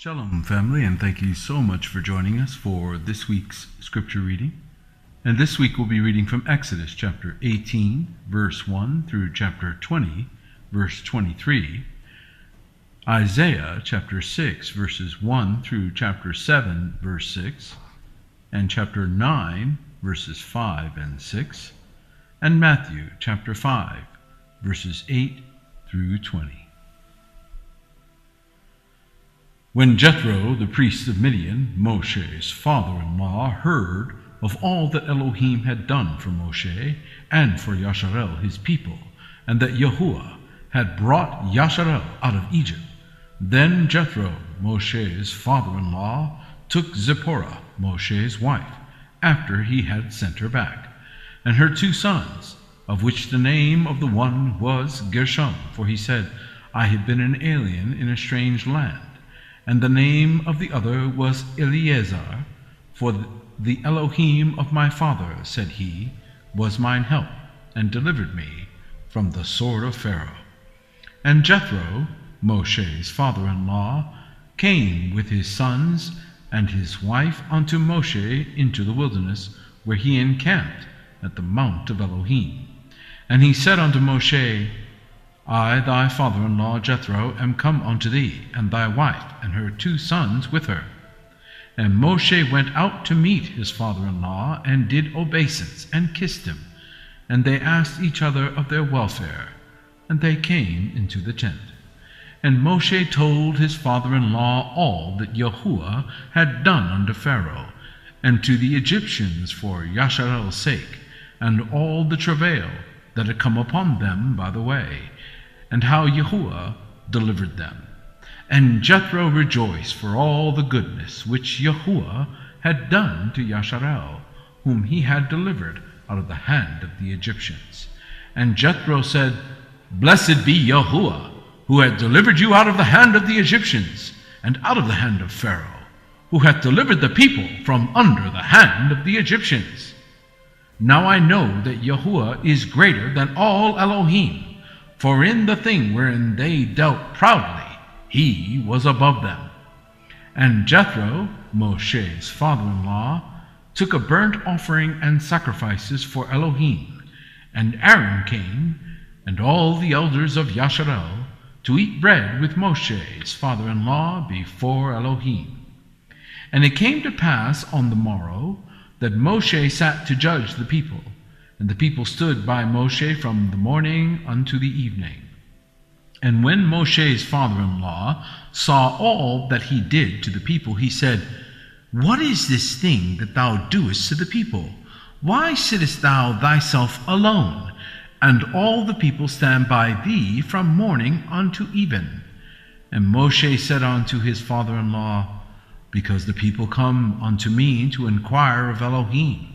Shalom, family, and thank you so much for joining us for this week's scripture reading. And this week we'll be reading from Exodus chapter 18, verse 1 through chapter 20, verse 23, Isaiah chapter 6, verses 1 through chapter 7, verse 6, and chapter 9, verses 5 and 6, and Matthew chapter 5, verses 8 through 20. When Jethro, the priest of Midian, Moshe's father-in-law, heard of all that Elohim had done for Moshe and for Yasharel his people, and that Yahuwah had brought Yasharel out of Egypt, then Jethro, Moshe's father-in-law, took Zipporah, Moshe's wife, after he had sent her back, and her 2 sons, of which the name of the one was Gershom, for he said, I have been an alien in a strange land. And the name of the other was Eleazar, for the Elohim of my father, said he, was mine help, and delivered me from the sword of Pharaoh. And Jethro, Moshe's father-in-law, came with his sons and his wife unto Moshe into the wilderness, where he encamped at the mount of Elohim. And he said unto Moshe, I, thy father-in-law Jethro, am come unto thee, and thy wife, and her 2 sons with her. And Moshe went out to meet his father-in-law, and did obeisance, and kissed him. And they asked each other of their welfare, and they came into the tent. And Moshe told his father-in-law all that Yahuwah had done unto Pharaoh, and to the Egyptians for Yasharel's sake, and all the travail that had come upon them by the way, and how Yahuwah delivered them. And Jethro rejoiced for all the goodness which Yahuwah had done to Yasharel, whom he had delivered out of the hand of the Egyptians. And Jethro said, Blessed be Yahuwah, who hath delivered you out of the hand of the Egyptians, and out of the hand of Pharaoh, who hath delivered the people from under the hand of the Egyptians. Now I know that Yahuwah is greater than all Elohim, for in the thing wherein they dealt proudly, he was above them. And Jethro, Moshe's father-in-law, took a burnt offering and sacrifices for Elohim. And Aaron came, and all the elders of Yasharel, to eat bread with Moshe's father-in-law before Elohim. And it came to pass on the morrow that Moshe sat to judge the people. And the people stood by Moshe from the morning unto the evening. And when Moshe's father-in-law saw all that he did to the people, he said, What is this thing that thou doest to the people? Why sittest thou thyself alone, and all the people stand by thee from morning unto even? And Moshe said unto his father-in-law, Because the people come unto me to inquire of Elohim.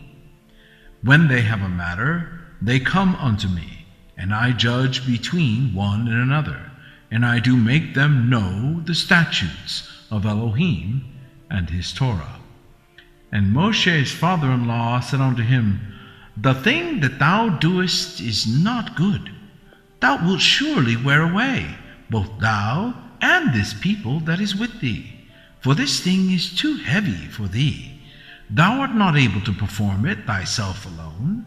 When they have a matter, they come unto me, and I judge between one and another, and I do make them know the statutes of Elohim and his Torah. And Moshe's father-in-law said unto him, The thing that thou doest is not good. Thou wilt surely wear away, both thou and this people that is with thee, for this thing is too heavy for thee. Thou art not able to perform it thyself alone.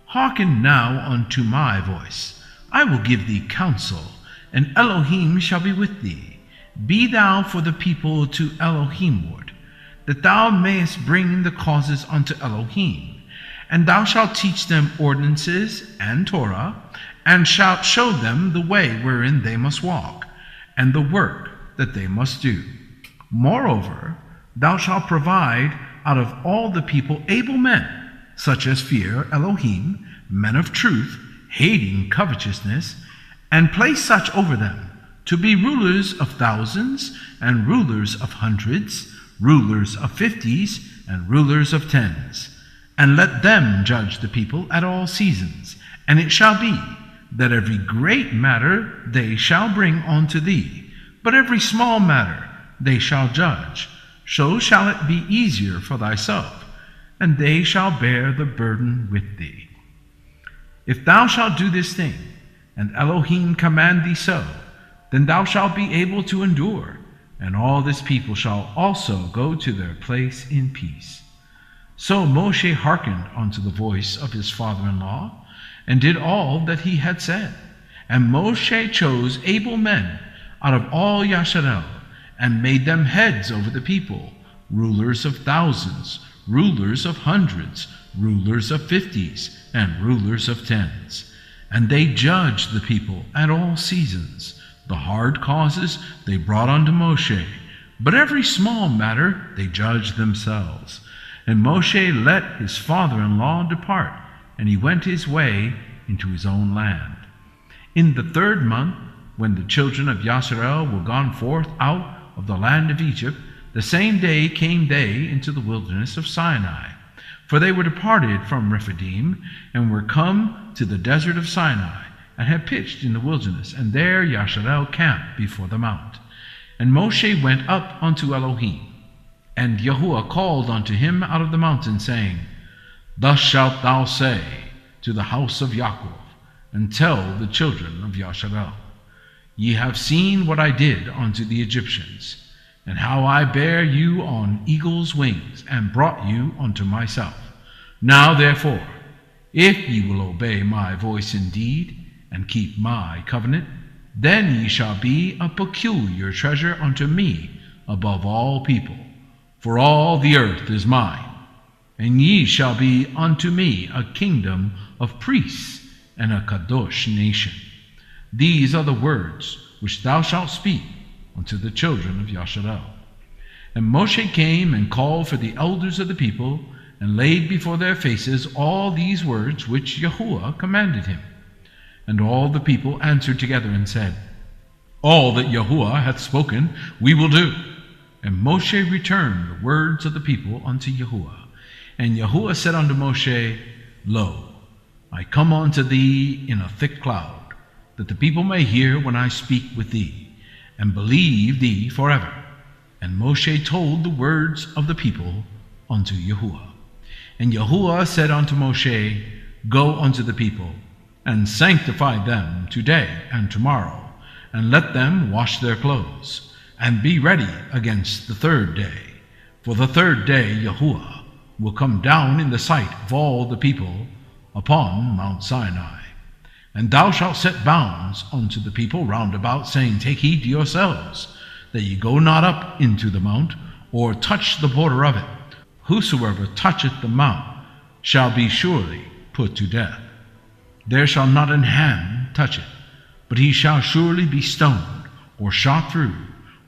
Hearken now unto my voice. I will give thee counsel, and Elohim shall be with thee. Be thou for the people to Elohimward, that thou mayest bring the causes unto Elohim. And thou shalt teach them ordinances and Torah, and shalt show them the way wherein they must walk, and the work that they must do. Moreover, thou shalt provide out of all the people able men, such as fear Elohim, men of truth, hating covetousness, and place such over them, to be rulers of thousands, and rulers of hundreds, rulers of 50s, and rulers of 10s. And let them judge the people at all seasons. And it shall be, that every great matter they shall bring unto thee, but every small matter they shall judge. So shall it be easier for thyself, and they shall bear the burden with thee. If thou shalt do this thing, and Elohim command thee so, then thou shalt be able to endure, and all this people shall also go to their place in peace. So Moshe hearkened unto the voice of his father-in-law, and did all that he had said. And Moshe chose able men out of all Yasharel, and made them heads over the people, rulers of thousands, rulers of hundreds, rulers of 50s, and rulers of 10s. And they judged the people at all seasons. The hard causes they brought unto Moshe, but every small matter they judged themselves. And Moshe let his father-in-law depart, and he went his way into his own land. In the 3rd month, when the children of Yasharel were gone forth out of the land of Egypt, the same day came they into the wilderness of Sinai. For they were departed from Rephidim, and were come to the desert of Sinai, and had pitched in the wilderness, and there Yasharel camped before the mount. And Moshe went up unto Elohim, and Yahuwah called unto him out of the mountain, saying, Thus shalt thou say to the house of Yaakov, and tell the children of Yasharel, Ye have seen what I did unto the Egyptians, and how I bare you on eagle's wings, and brought you unto myself. Now therefore, if ye will obey my voice indeed, and keep my covenant, then ye shall be a peculiar treasure unto me above all people. For all the earth is mine, and ye shall be unto me a kingdom of priests and a kadosh nation. These are the words which thou shalt speak unto the children of Yasharel. And Moshe came and called for the elders of the people, and laid before their faces all these words which Yahuwah commanded him. And all the people answered together and said, All that Yahuwah hath spoken we will do. And Moshe returned the words of the people unto Yahuwah. And Yahuwah said unto Moshe, Lo, I come unto thee in a thick cloud, that the people may hear when I speak with thee, and believe thee forever. And Moshe told the words of the people unto Yahuwah. And Yahuwah said unto Moshe, Go unto the people, and sanctify them today and tomorrow, and let them wash their clothes, and be ready against the 3rd day. For the 3rd day Yahuwah will come down in the sight of all the people upon Mount Sinai. And thou shalt set bounds unto the people round about, saying, Take heed to yourselves, that ye go not up into the mount, or touch the border of it. Whosoever toucheth the mount shall be surely put to death. There shall not an hand touch it, but he shall surely be stoned, or shot through,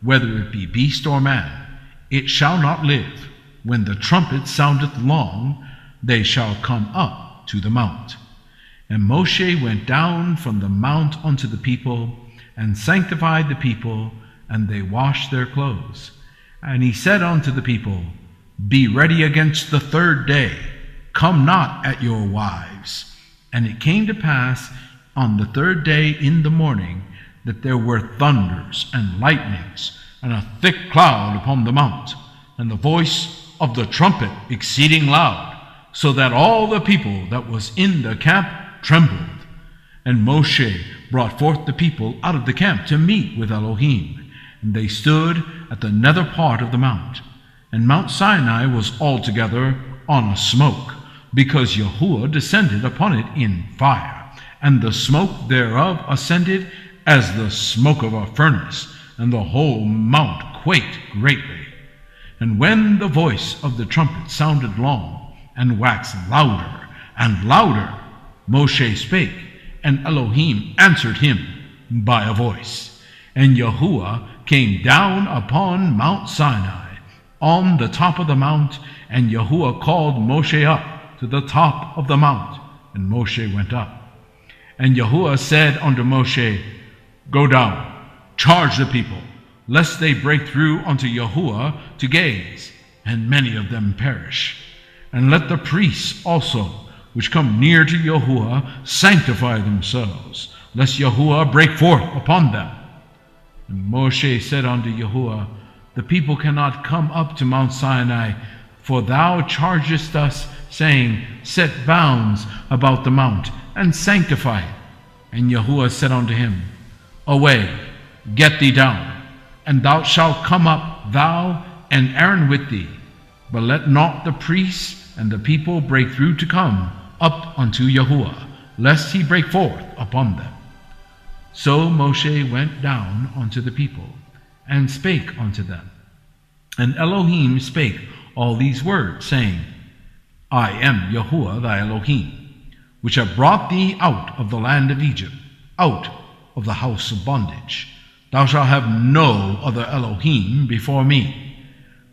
whether it be beast or man. It shall not live. When the trumpet soundeth long, they shall come up to the mount. And Moshe went down from the mount unto the people, and sanctified the people, and they washed their clothes. And he said unto the people, Be ready against the 3rd day, come not at your wives. And it came to pass on the 3rd day in the morning, that there were thunders and lightnings, and a thick cloud upon the mount, and the voice of the trumpet exceeding loud, so that all the people that was in the camp trembled. And Moshe brought forth the people out of the camp to meet with Elohim, and they stood at the nether part of the mount. And Mount Sinai was altogether on a smoke, because Yahuwah descended upon it in fire, and the smoke thereof ascended as the smoke of a furnace, and the whole mount quaked greatly. And when the voice of the trumpet sounded long, and waxed louder and louder, Moshe spake, and Elohim answered him by a voice. And Yahuwah came down upon Mount Sinai, on the top of the mount, and Yahuwah called Moshe up to the top of the mount, and Moshe went up. And Yahuwah said unto Moshe, Go down, charge the people, lest they break through unto Yahuwah to gaze, and many of them perish. And let the priests also, which come near to Yahuwah, sanctify themselves, lest Yahuwah break forth upon them. And Moshe said unto Yahuwah, The people cannot come up to Mount Sinai, for thou chargest us, saying, Set bounds about the mount, and sanctify it. And Yahuwah said unto him, Away, get thee down, And thou shalt come up, thou and Aaron with thee, but let not the priests and the people break through to come up unto Yahuwah, lest he break forth upon them. So Moshe went down unto the people, and spake unto them. And Elohim spake all these words, saying, I am Yahuwah thy Elohim, which have brought thee out of the land of Egypt, out of the house of bondage. Thou shalt have no other Elohim before me.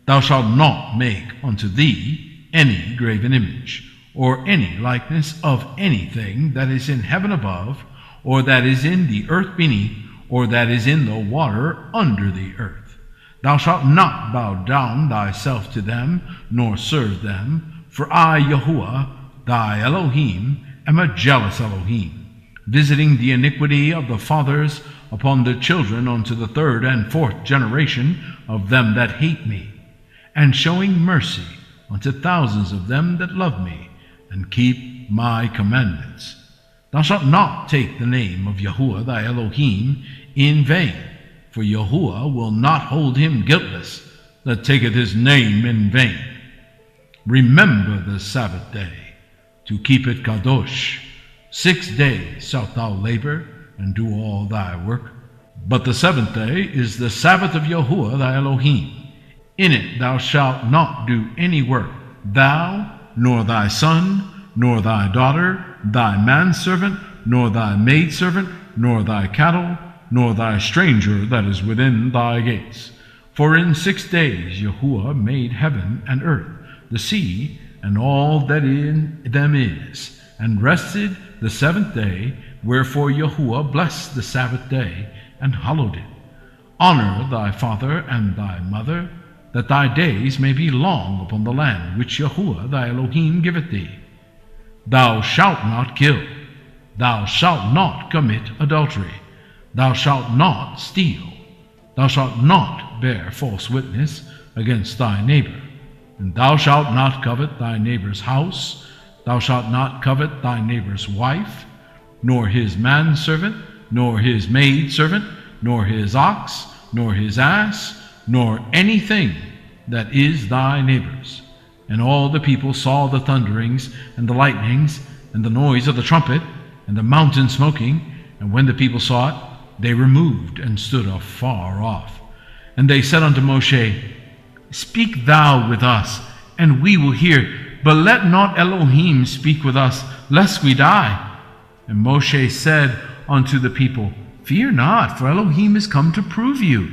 Thou shalt not make unto thee any graven image, or any likeness of anything that is in heaven above, or that is in the earth beneath, or that is in the water under the earth. Thou shalt not bow down thyself to them, nor serve them, for I, Yahuwah, thy Elohim, am a jealous Elohim, visiting the iniquity of the fathers upon the children unto the third and fourth generation of them that hate me, and showing mercy unto thousands of them that love me, and keep my commandments. Thou shalt not take the name of Yahuwah thy Elohim in vain, for Yahuwah will not hold him guiltless that taketh his name in vain. Remember the Sabbath day, to keep it kadosh. 6 days shalt thou labor, and do all thy work. But the seventh day is the Sabbath of Yahuwah thy Elohim. In it thou shalt not do any work, thou, nor thy son, nor thy daughter, thy manservant, nor thy maidservant, nor thy cattle, nor thy stranger that is within thy gates. For in 6 days Yahuwah made heaven and earth, the sea, and all that in them is, and rested the seventh day. Wherefore Yahuwah blessed the Sabbath day, and hallowed it. Honor thy father and thy mother, that thy days may be long upon the land which Yahuwah thy Elohim giveth thee. Thou shalt not kill. Thou shalt not commit adultery. Thou shalt not steal. Thou shalt not bear false witness against thy neighbor. And thou shalt not covet thy neighbor's house. Thou shalt not covet thy neighbor's wife, nor his manservant, nor his maidservant, nor his ox, nor his ass, nor anything that is thy neighbor's. And all the people saw the thunderings, and the lightnings, and the noise of the trumpet, and the mountain smoking. And when the people saw it, they removed and stood afar off. And they said unto Moshe, Speak thou with us, and we will hear, but let not Elohim speak with us, lest we die. And Moshe said unto the people, Fear not, for Elohim is come to prove you,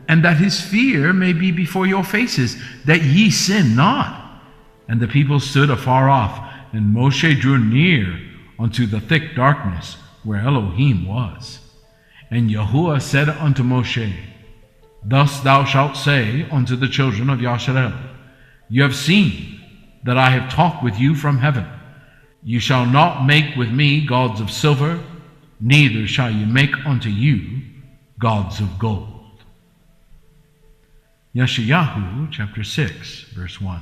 and that his fear may be before your faces, that ye sin not. And the people stood afar off, and Moshe drew near unto the thick darkness where Elohim was. And Yahuwah said unto Moshe, Thus thou shalt say unto the children of Yasharel, You have seen that I have talked with you from heaven. You shall not make with me gods of silver, neither shall you make unto you gods of gold. Yeshayahu chapter 6, verse 1.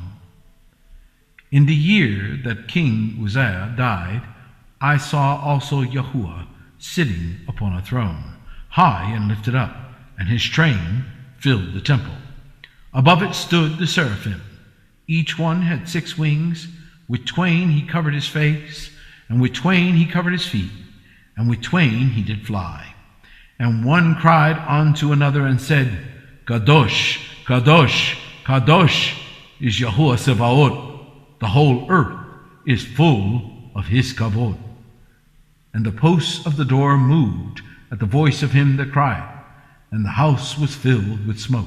In the year that King Uzziah died, I saw also Yahuwah sitting upon a throne, high and lifted up, and his train filled the temple. Above it stood the seraphim. Each one had 6 wings. With twain he covered his face, and with twain he covered his feet, and with twain he did fly. And one cried unto another and said, Kadosh, Kadosh, Kadosh is Yahuwah Sebaot. The whole earth is full of his kavod. And the posts of the door moved at the voice of him that cried, and the house was filled with smoke.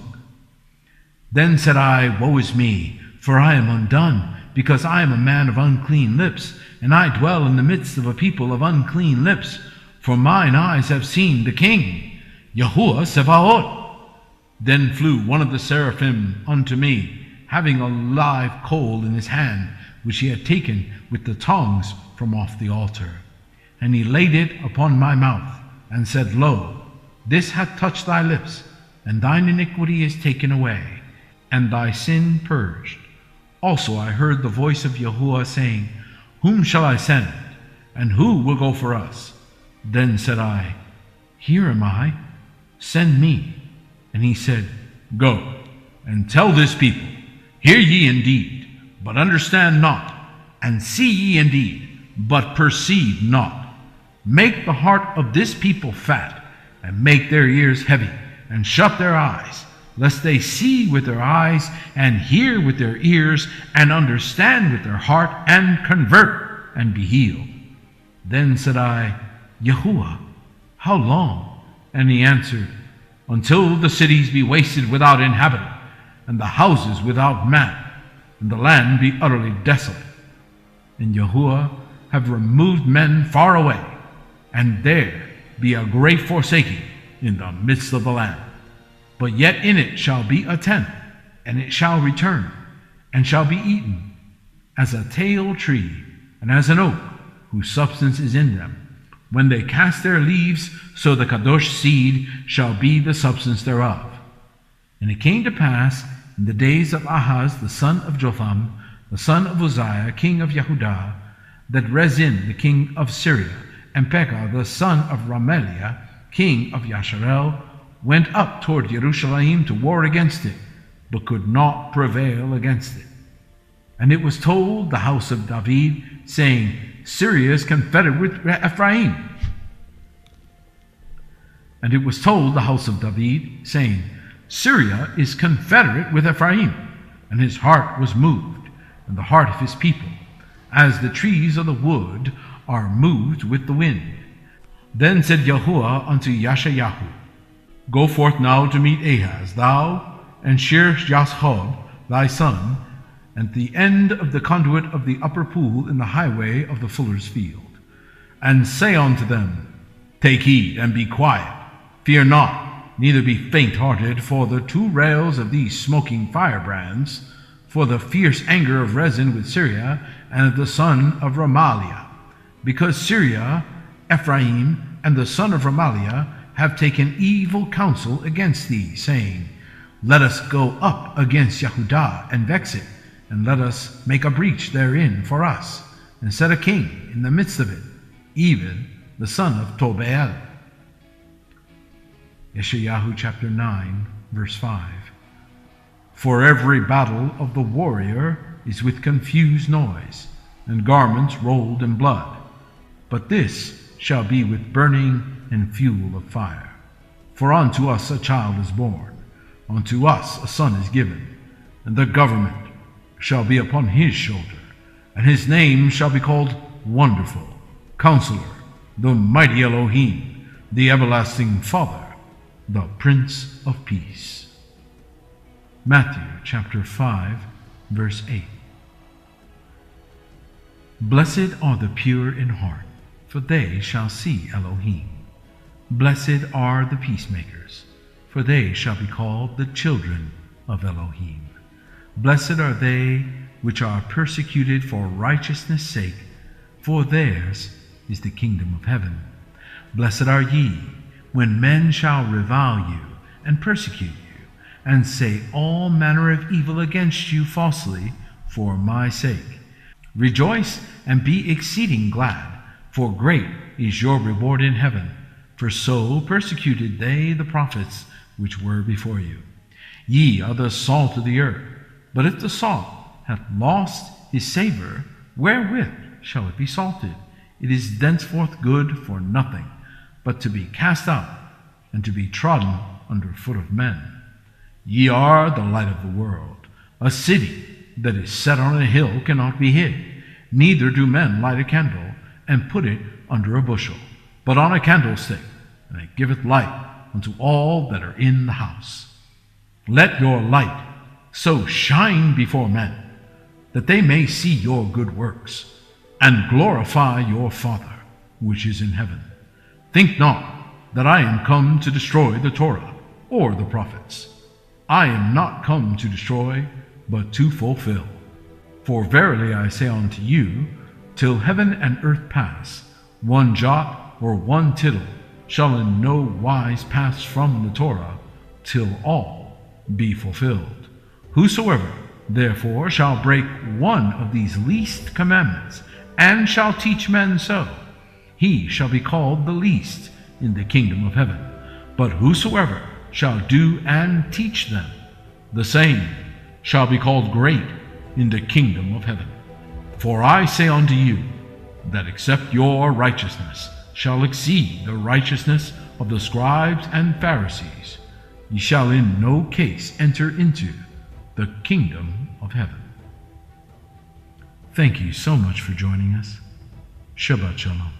Then said I, Woe is me, for I am undone, because I am a man of unclean lips, and I dwell in the midst of a people of unclean lips. For mine eyes have seen the King, Yahuwah Sebaot. Then flew one of the seraphim unto me, having a live coal in his hand, which he had taken with the tongs from off the altar. And he laid it upon my mouth, and said, Lo, this hath touched thy lips, and thine iniquity is taken away, and thy sin purged. Also I heard the voice of Yahuwah saying, Whom shall I send, and who will go for us? Then said I, Here am I, send me. And he said, Go, and tell this people, Hear ye indeed, but understand not, and see ye indeed, but perceive not. Make the heart of this people fat, and make their ears heavy, and shut their eyes, lest they see with their eyes, and hear with their ears, and understand with their heart, and convert, and be healed. Then said I, Yahuwah, how long? And he answered, Until the cities be wasted without inhabitant, and the houses without man, and the land be utterly desolate. And Yahuwah have removed men far away, and there be a great forsaking in the midst of the land. But yet in it shall be a tent, and it shall return, and shall be eaten, as a tale tree, and as an oak, whose substance is in them. When they cast their leaves, so the Kadosh seed shall be the substance thereof. And it came to pass in the days of Ahaz the son of Jotham, the son of Uzziah, king of Yehudah, that Rezin the king of Syria, and Pekah the son of Remaliah, king of Yasharel, went up toward Jerusalem to war against it, but could not prevail against it. And it was told the house of David, saying, Syria is confederate with Ephraim. And it was told the house of David, saying, Syria is confederate with Ephraim. And his heart was moved, and the heart of his people, as the trees of the wood are moved with the wind. Then said Yahuwah unto Yashayahu, Go forth now to meet Ahaz, thou and Shir-Jashob thy son, at the end of the conduit of the upper pool in the highway of the fuller's field. And say unto them, Take heed and be quiet, fear not, neither be faint-hearted for the 2 rails of these smoking firebrands, for the fierce anger of Rezin with Syria and of the son of Remaliah. Because Syria, Ephraim, and the son of Remaliah have taken evil counsel against thee, saying, Let us go up against Yehudah and vex it, and let us make a breach therein for us, and set a king in the midst of it, even the son of Tobael. Yeshayahu chapter 9, verse 5. For every battle of the warrior is with confused noise, and garments rolled in blood. But this shall be with burning and fuel of fire. For unto us a child is born, unto us a son is given, and the government shall be upon his shoulder, and his name shall be called Wonderful, Counselor, the Mighty Elohim, the Everlasting Father, the Prince of Peace. Matthew chapter 5, verse 8. Blessed are the pure in heart, for they shall see Elohim. Blessed are the peacemakers, for they shall be called the children of Elohim. Blessed are they which are persecuted for righteousness' sake, for theirs is the kingdom of heaven. Blessed are ye, when men shall revile you, and persecute you, and say all manner of evil against you falsely, for my sake. Rejoice and be exceeding glad, for great is your reward in heaven. For so persecuted they the prophets which were before you. Ye are the salt of the earth. But if the salt hath lost his savor, wherewith shall it be salted? It is thenceforth good for nothing, but to be cast out, and to be trodden under foot of men. Ye are the light of the world. A city that is set on a hill cannot be hid. Neither do men light a candle, and put it under a bushel, but on a candlestick, and it giveth light unto all that are in the house. Let your light so shine before men, that they may see your good works, and glorify your Father which is in heaven. Think not that I am come to destroy the Torah or the prophets. I am not come to destroy, but to fulfill. For verily I say unto you, till heaven and earth pass, one jot or one tittle shall in no wise pass from the Torah, till all be fulfilled. Whosoever therefore shall break one of these least commandments, and shall teach men so, he shall be called the least in the kingdom of heaven. But whosoever shall do and teach them, the same shall be called great in the kingdom of heaven. For I say unto you, that except your righteousness shall exceed the righteousness of the scribes and Pharisees, ye shall in no case enter into the kingdom of heaven. Thank you so much for joining us. Shabbat Shalom.